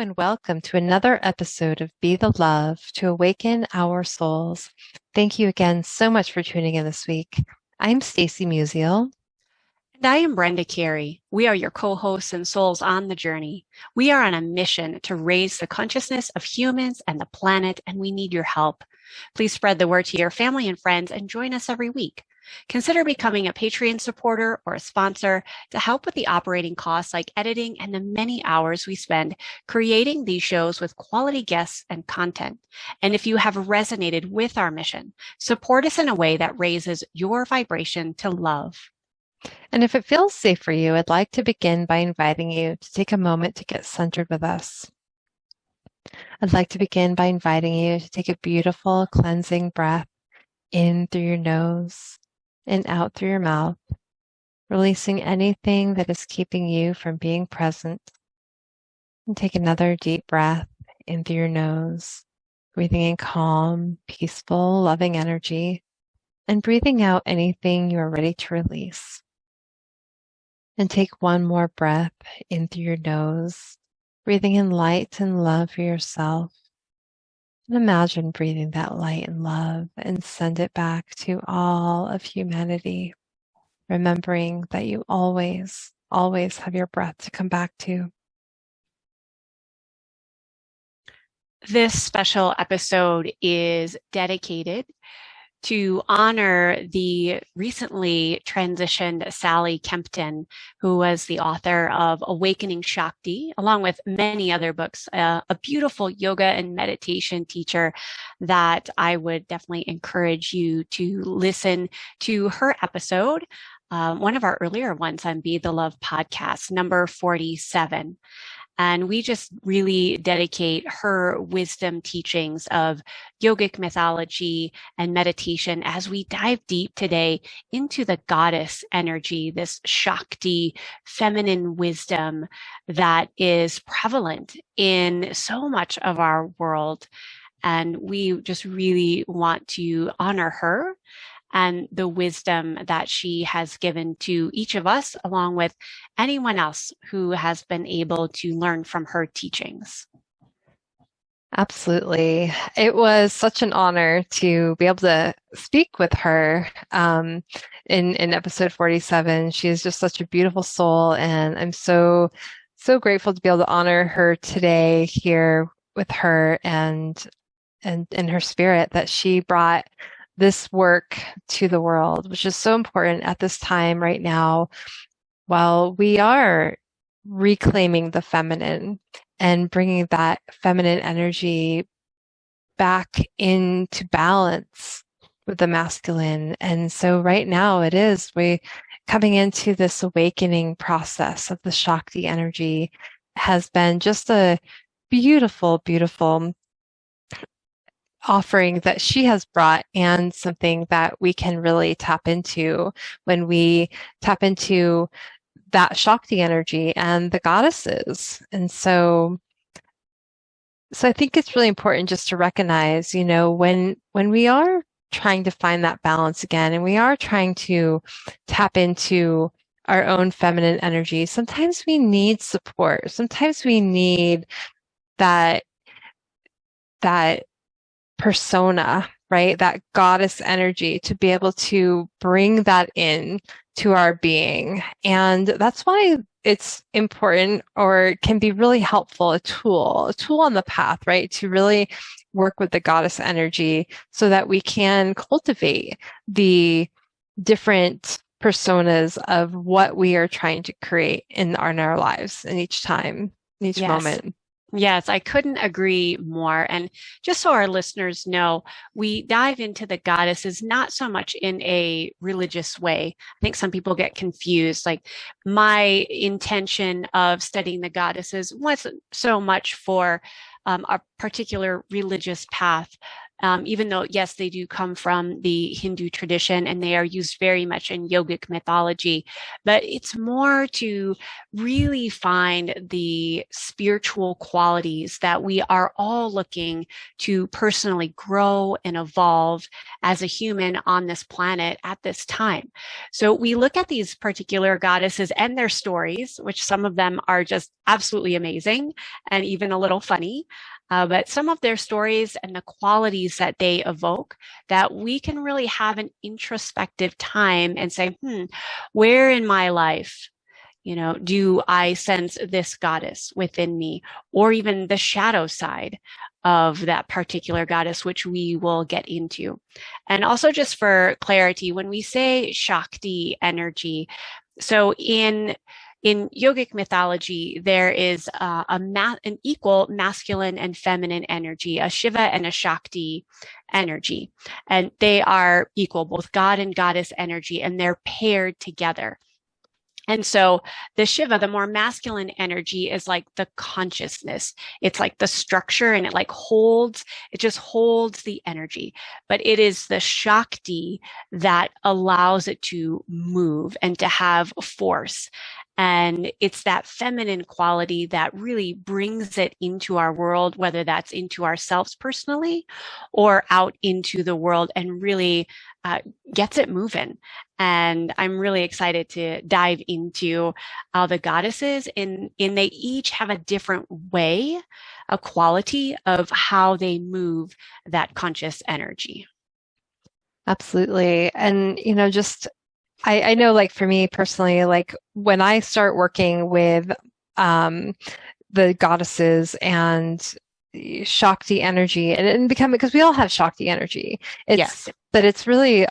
and welcome to another episode of Be the Love to Awaken Our Souls. Thank you again so much for tuning in this week. I'm Stacy Musial. And I am Brenda Carey. We are your co-hosts and souls on the journey. We are on a mission to raise the consciousness of humans and the planet, and we need your help. Please spread the word to your family and friends and join us every week. Consider becoming a Patreon supporter or a sponsor to help with the operating costs like editing and the many hours we spend creating these shows with quality guests and content. And if you have resonated with our mission, support us in a way that raises your vibration to love. And if it feels safe for you, I'd like to begin by inviting you to take a moment to get centered with us. I'd like to begin by inviting you to take a beautiful cleansing breath in through your nose and out through your mouth, releasing anything that is keeping you from being present. And take another deep breath in through your nose, breathing in calm, peaceful, loving energy, and breathing out anything you are ready to release. And take one more breath in through your nose, breathing in light and love for yourself. And imagine breathing that light and love and send it back to all of humanity, remembering that you always, always have your breath to come back to. This special episode is dedicated to honor the recently transitioned Sally Kempton, who was the author of Awakening Shakti, along with many other books, a beautiful yoga and meditation teacher that I would definitely encourage you to listen to her episode, one of our earlier ones on Be the Love podcast, number 47. And we just really dedicate her wisdom teachings of yogic mythology and meditation as we dive deep today into the goddess energy, this Shakti feminine wisdom that is prevalent in so much of our world. And we just really want to honor her and the wisdom that she has given to each of us, along with anyone else who has been able to learn from her teachings. Absolutely. It was such an honor to be able to speak with her in episode 47. She is just such a beautiful soul, and I'm so grateful to be able to honor her today here with her and in her spirit that she brought this work to the world, which is so important at this time right now, while we are reclaiming the feminine and bringing that feminine energy back into balance with the masculine. And so right now we're coming into this awakening process of the Shakti energy has been just a beautiful, beautiful offering that she has brought, and something that we can really tap into when we tap into that Shakti energy and the goddesses. And so I think it's really important just to recognize, when we are trying to find that balance again, and we are trying to tap into our own feminine energy, sometimes we need support. Sometimes we need that persona, right? That goddess energy to be able to bring that in to our being. And that's why it's important, or can be really helpful, a tool on the path, right? To really work with the goddess energy so that we can cultivate the different personas of what we are trying to create in our lives in each time, in each moment. Yes, I couldn't agree more. And just so our listeners know, we dive into the goddesses not so much in a religious way. I think some people get confused. Like, my intention of studying the goddesses wasn't so much for a particular religious path, even though, yes, they do come from the Hindu tradition and they are used very much in yogic mythology, but it's more to really find the spiritual qualities that we are all looking to personally grow and evolve as a human on this planet at this time. So we look at these particular goddesses and their stories, which some of them are just absolutely amazing and even a little funny. But some of their stories and the qualities that they evoke, that we can really have an introspective time and say, where in my life, do I sense this goddess within me, or even the shadow side of that particular goddess, which we will get into. And also, just for clarity, when we say Shakti energy, so in yogic mythology, there is an equal masculine and feminine energy, a Shiva and a Shakti energy. And they are equal, both God and goddess energy, and they're paired together. And so the Shiva, the more masculine energy, is like the consciousness. It's like the structure, and it just holds the energy. But it is the Shakti that allows it to move and to have force. And it's that feminine quality that really brings it into our world, whether that's into ourselves personally or out into the world, and really gets it moving. And I'm really excited to dive into the goddesses, and they each have a different way, a quality of how they move that conscious energy. Absolutely. And, just I know, like, for me personally, like, when I start working with the goddesses and Shakti energy, and become, because we all have Shakti energy. Yes. But it's really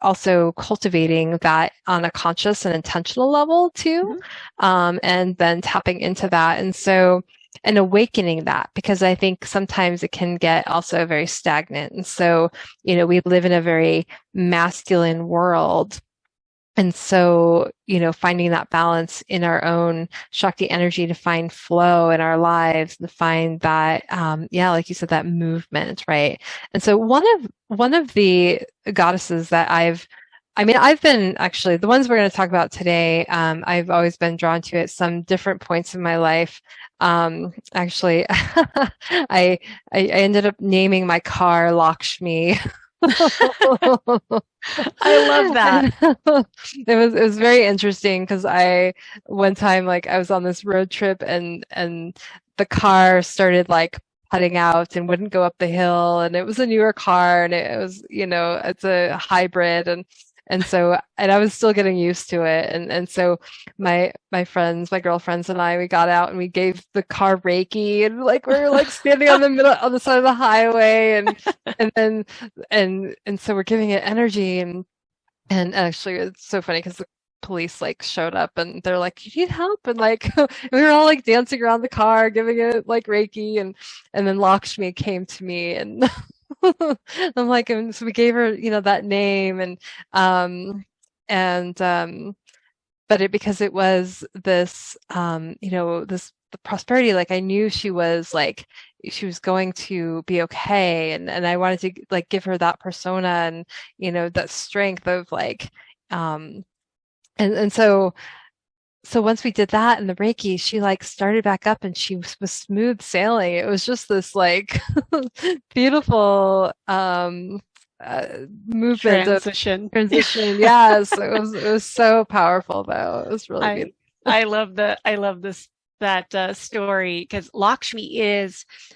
also cultivating that on a conscious and intentional level too, and then tapping into that. And awakening that, because I think sometimes it can get also very stagnant. And so, we live in a very masculine world. And so, finding that balance in our own Shakti energy to find flow in our lives, to find that, like you said, that movement, right? And so one of the goddesses that I've been, actually, the ones we're going to talk about today, I've always been drawn to at some different points in my life. Actually, I ended up naming my car Lakshmi. I love that. It was very interesting, because one time, like, I was on this road trip, and the car started like putting out and wouldn't go up the hill, and it was a newer car, and it was, it's a hybrid, and I was still getting used to it. And so my girlfriends and I, we got out and we gave the car Reiki, and like we were like standing on the side of the highway, and so we're giving it energy, and actually it's so funny, because the police like showed up, and they're like, "You need help?" And like we were all like dancing around the car, giving it like Reiki, and then Lakshmi came to me, and I'm like, and so we gave her, that name, but because it was this, the prosperity, like I knew she was going to be okay, and I wanted to like give her that persona, and that strength of like, and so once we did that and the Reiki, she like started back up, and she was smooth sailing. It was just this like beautiful movement transition. Transition. Yes, it was so powerful though. It was really beautiful. I love this that story, because Lakshmi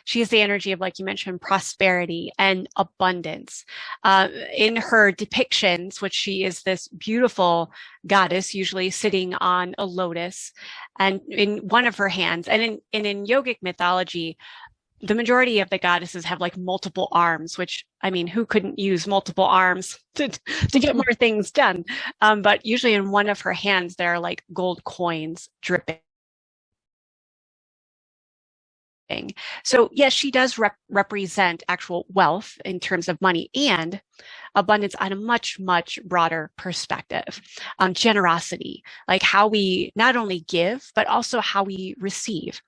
she is the energy of, like you mentioned, prosperity and abundance. In her depictions, which she is this beautiful goddess, usually sitting on a lotus, and in one of her hands, and in yogic mythology, the majority of the goddesses have like multiple arms, which, I mean, who couldn't use multiple arms to get more things done? But usually in one of her hands, there are like gold coins dripping. So yes, she does represent actual wealth in terms of money and abundance on a much, much broader perspective. Generosity, like how we not only give, but also how we receive.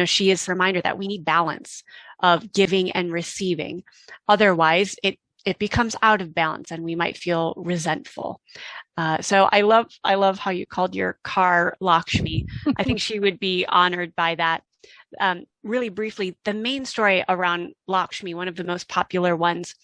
She is a reminder that we need balance of giving and receiving. Otherwise, it becomes out of balance and we might feel resentful. So I love how you called your car Lakshmi. I think she would be honored by that. Really briefly, the main story around Lakshmi, one of the most popular ones,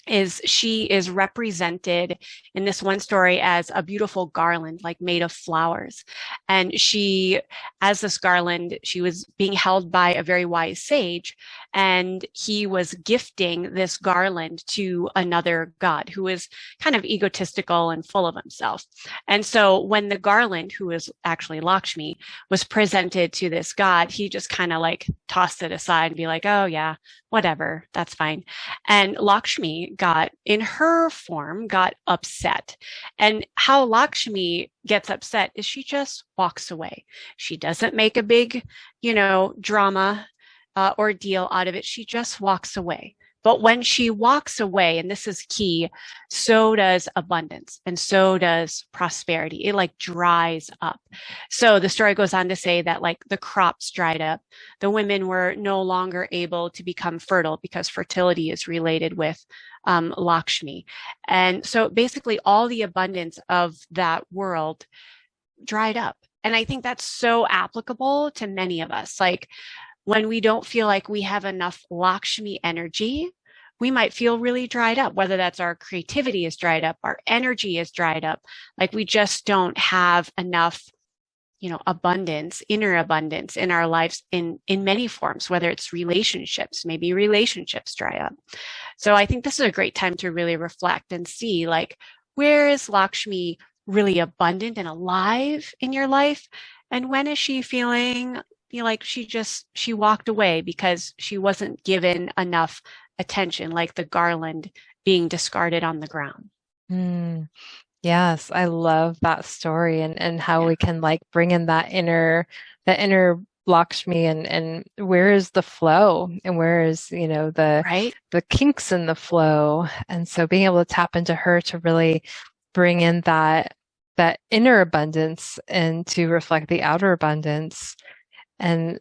is she is represented in this one story as a beautiful garland, like made of flowers. And she, as this garland, she was being held by a very wise sage, and he was gifting this garland to another god who was kind of egotistical and full of himself. And so when the garland, who is actually Lakshmi, was presented to this god, he just kind of like tossed it aside and be like, oh yeah, whatever, that's fine. And Lakshmi in her form, got upset. And how Lakshmi gets upset is she just walks away. She doesn't make a big, drama or deal out of it. She just walks away. But when she walks away, and this is key, so does abundance and so does prosperity. It like dries up. So the story goes on to say that like the crops dried up. The women were no longer able to become fertile because fertility is related with Lakshmi. And so basically all the abundance of that world dried up. And I think that's so applicable to many of us. Like when we don't feel like we have enough Lakshmi energy, we might feel really dried up, whether that's our creativity is dried up, our energy is dried up. Like we just don't have enough, abundance, inner abundance in our lives in many forms, whether it's relationships, maybe relationships dry up. So I think this is a great time to really reflect and see like, where is Lakshmi really abundant and alive in your life? And when is she feeling like she walked away because she wasn't given enough attention, like the garland being discarded on the ground? Yes, I love that story and how we can like bring in that inner Lakshmi and where is the flow and where is, Right? the kinks in the flow. And so being able to tap into her to really bring in that inner abundance and to reflect the outer abundance. And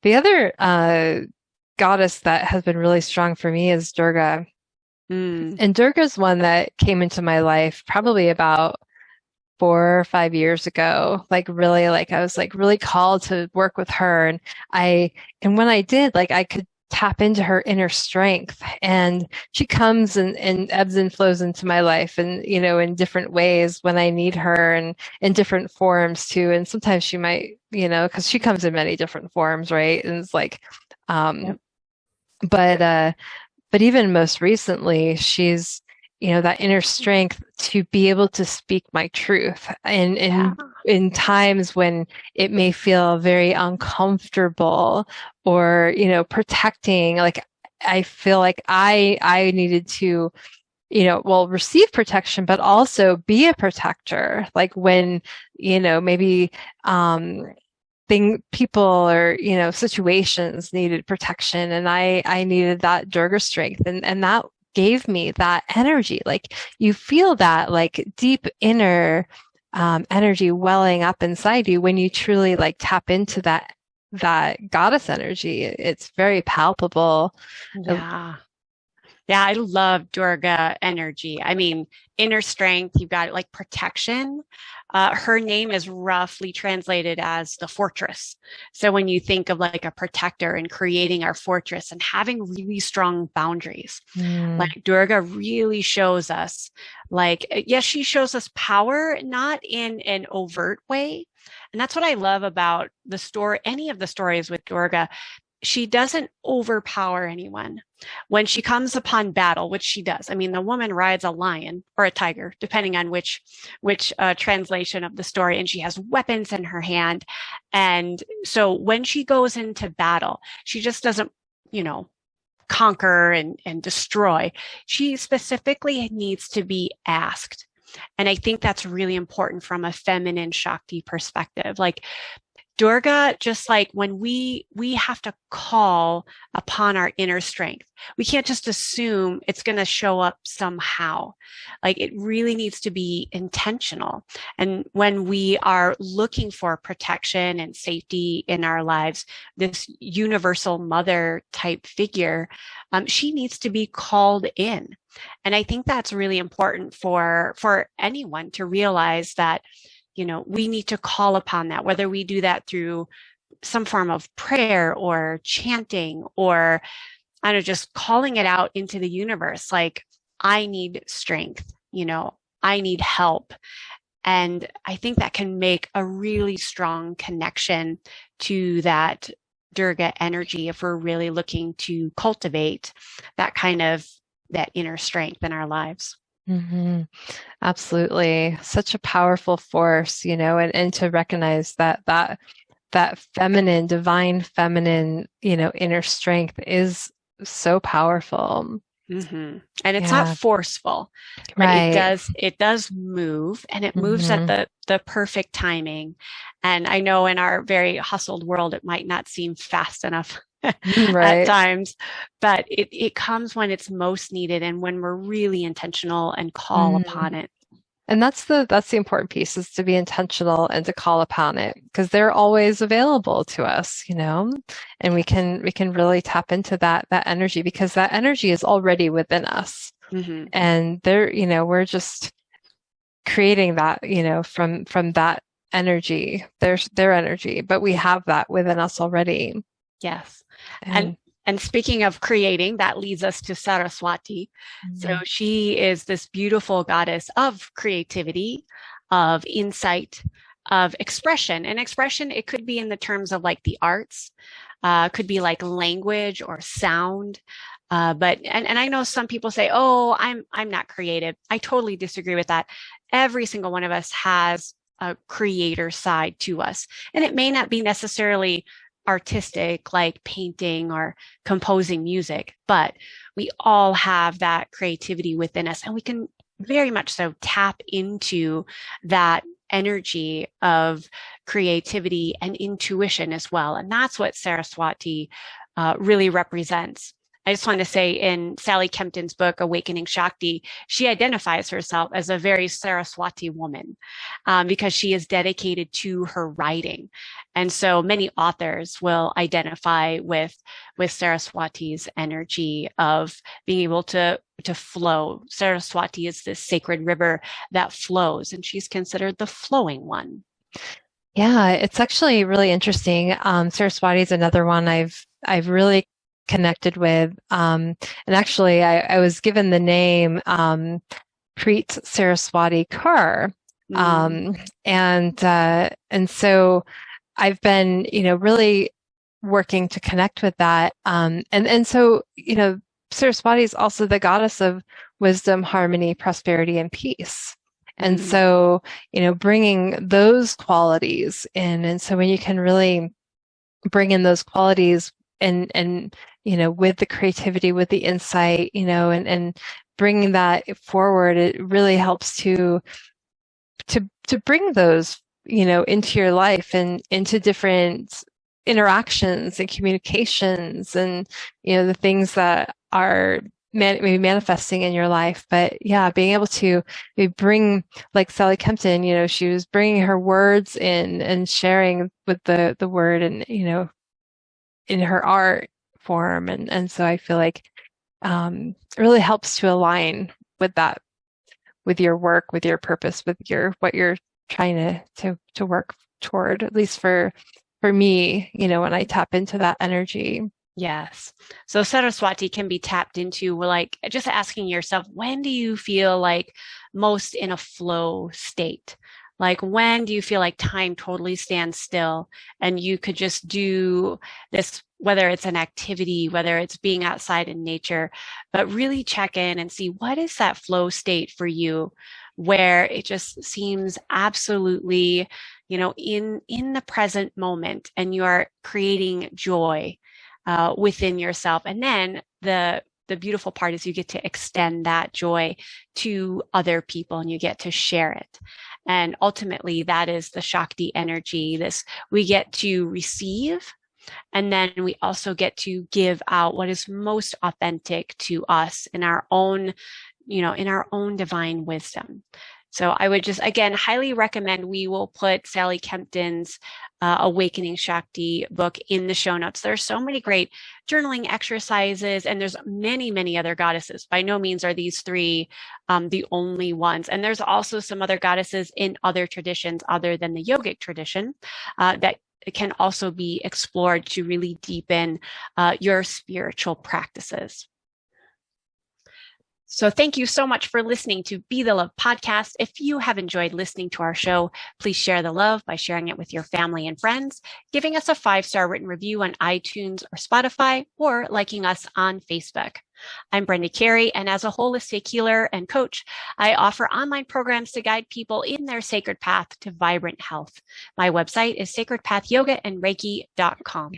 the other goddess that has been really strong for me is Durga. And Durga's one that came into my life probably about 4 or 5 years ago. Like really, like I was like really called to work with her. And when I did, like I could tap into her inner strength, and she comes and ebbs and flows into my life and, in different ways when I need her and in different forms too. And sometimes she might, because she comes in many different forms, right? And it's like, yep. But even most recently, she's, that inner strength to be able to speak my truth in times when it may feel very uncomfortable or, protecting. Like I feel like I needed to, receive protection, but also be a protector. Like when, maybe, people or situations needed protection, and I needed that Durga strength, and that gave me that energy. Like you feel that like deep inner energy welling up inside you when you truly like tap into that goddess energy. It's very palpable. Yeah, I love Durga energy. I mean, inner strength, you've got like protection. Her name is roughly translated as the fortress. So when you think of like a protector and creating our fortress and having really strong boundaries, like Durga really shows us like, yes, she shows us power, not in an overt way. And that's what I love about the story, any of the stories with Durga. She doesn't overpower anyone. When she comes upon battle, which she does, I mean, the woman rides a lion or a tiger, depending on which translation of the story, and she has weapons in her hand. And so when she goes into battle, she just doesn't, conquer and destroy. She specifically needs to be asked. And I think that's really important from a feminine Shakti perspective. Like, Durga, just like when we have to call upon our inner strength. We can't just assume it's going to show up somehow. Like it really needs to be intentional. And when we are looking for protection and safety in our lives, this universal mother type figure, she needs to be called in. And I think that's really important for anyone to realize that we need to call upon that, whether we do that through some form of prayer or chanting or, I don't know, just calling it out into the universe. Like, I need strength, I need help. And I think that can make a really strong connection to that Durga energy if we're really looking to cultivate that inner strength in our lives. Mm-hmm. Absolutely. Such a powerful force, and to recognize that feminine, divine feminine, inner strength is so powerful. Mm-hmm. And it's not Yeah, forceful, but right. it does move, and it moves at Mm-hmm. the perfect timing. And I know in our very hustled world, it might not seem fast enough at Right. times, but it comes when it's most needed and when we're really intentional and call Mm. upon it. And that's the important piece is to be intentional and to call upon it because they're always available to us, and we can really tap into that energy because that energy is already within us. Mm-hmm. And we're just creating that, from that energy, their energy, but we have that within us already. Yes. And And and speaking of creating, that leads us to Saraswati. So mm, she is this beautiful goddess of creativity, of insight, of expression. And expression, it could be in the terms of like the arts, could be like language or sound. But I know some people say, "Oh, I'm not creative." I totally disagree with that. Every single one of us has a creator side to us, and it may not be necessarily artistic like painting or composing music, but we all have that creativity within us, and we can very much so tap into that energy of creativity and intuition as well. And that's what Saraswati really represents. I just want to say in Sally Kempton's book, Awakening Shakti, she identifies herself as a very Saraswati woman because she is dedicated to her writing. And so many authors will identify with Saraswati's energy of being able to flow. Saraswati is this sacred river that flows, and she's considered the flowing one. yeah, it's actually really interesting. Saraswati is another one I've really connected with. And actually, I was given the name Preet Saraswati Kaur. Mm, Um, and so I've been, really working to connect with that. And so, Saraswati is also the goddess of wisdom, harmony, prosperity, and peace. And mm, so, bringing those qualities in. And so when you can really bring in those qualities and with the creativity, with the insight, and bringing that forward, it really helps to bring those, into your life and into different interactions and communications and, the things that are maybe manifesting in your life. But yeah, being able to maybe bring, like Sally Kempton, she was bringing her words in and sharing with the word and, in her art form. And so I feel like, it really helps to align with that, with your work, with your purpose, with what you're trying to work toward, at least for me, when I tap into that energy. yes. So Saraswati can be tapped into like just asking yourself, when do you feel like most in a flow state? Like when do you feel like time totally stands still and you could just do this, whether it's an activity, whether it's being outside in nature, but really check in and see what is that flow state for you where it just seems absolutely, in the present moment and you are creating joy within yourself. And then the the beautiful part is you get to extend that joy to other people and you get to share it. And ultimately, that is the Shakti energy. We get to receive, and then we also get to give out what is most authentic to us in our own, in our own divine wisdom. So I would just, again, highly recommend. We will put Sally Kempton's Awakening Shakti book in the show notes. There are so many great journaling exercises, and there's many, many other goddesses. By no means are these three the only ones. And there's also some other goddesses in other traditions other than the yogic tradition that can also be explored to really deepen your spiritual practices. So thank you so much for listening to Be the Love podcast. If you have enjoyed listening to our show, please share the love by sharing it with your family and friends, giving us a 5-star written review on iTunes or Spotify, or liking us on Facebook. I'm Brenda Carey, and as a holistic healer and coach, I offer online programs to guide people in their sacred path to vibrant health. My website is sacredpathyogaandreiki.com.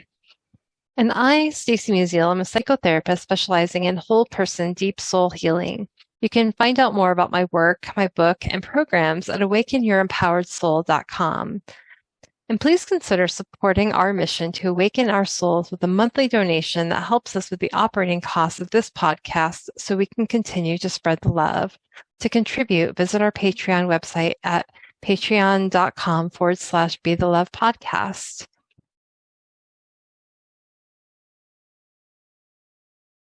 And I, Stacy Musial, am a psychotherapist specializing in whole person deep soul healing. You can find out more about my work, my book, and programs at awakenyouремpoweredsoul.com. And please consider supporting our mission to awaken our souls with a monthly donation that helps us with the operating costs of this podcast so we can continue to spread the love. To contribute, visit our Patreon website at patreon.com/Be the Love podcast.